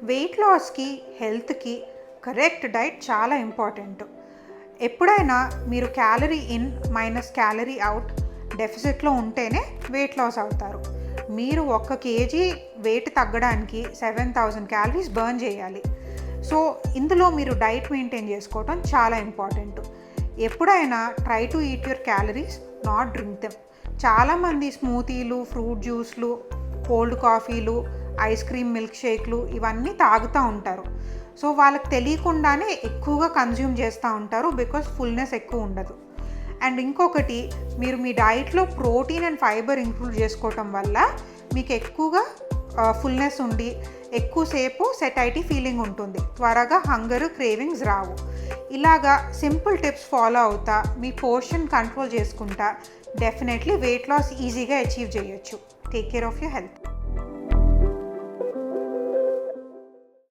Wait లాస్కి, హెల్త్కి correct diet చాలా ఇంపార్టెంట్. ఎప్పుడైనా మీరు calorie in minus calorie out డెఫిసిట్లో ఉంటేనే వెయిట్ లాస్ అవుతారు. మీరు 1 kg వెయిట్ తగ్గడానికి 7000 క్యాలరీస్ బర్న్ చేయాలి. సో ఇందులో మీరు డైట్ మెయింటైన్ చేసుకోవడం చాలా ఇంపార్టెంట్. ఎప్పుడైనా try to eat your calories, not drink them. చాలామంది స్మూతీలు, ఫ్రూట్ జ్యూస్లు, కోల్డ్ కాఫీలు, ఐస్ క్రీమ్, మిల్క్ షేక్లు ఇవన్నీ తాగుతూ ఉంటారు. సో వాళ్ళకి తెలియకుండానే ఎక్కువగా కన్జ్యూమ్ చేస్తూ ఉంటారు, బికాస్ ఫుల్నెస్ ఎక్కువ ఉండదు. అండ్ ఇంకొకటి, మీరు మీ డైట్లో ప్రోటీన్ అండ్ ఫైబర్ ఇంక్లూడ్ చేసుకోవటం వల్ల మీకు ఎక్కువగా ఫుల్నెస్ ఉండి ఎక్కువసేపు సెటైటీ ఫీలింగ్ ఉంటుంది. త్వరగా హంగర్, క్రేవింగ్స్ రావు. ఇలాగా సింపుల్ టిప్స్ ఫాలో అవుతా మీ పోర్షన్ కంట్రోల్ చేసుకుంటా డెఫినెట్లీ వెయిట్ లాస్ ఈజీగా అచీవ్ చేయొచ్చు. Take care of your health.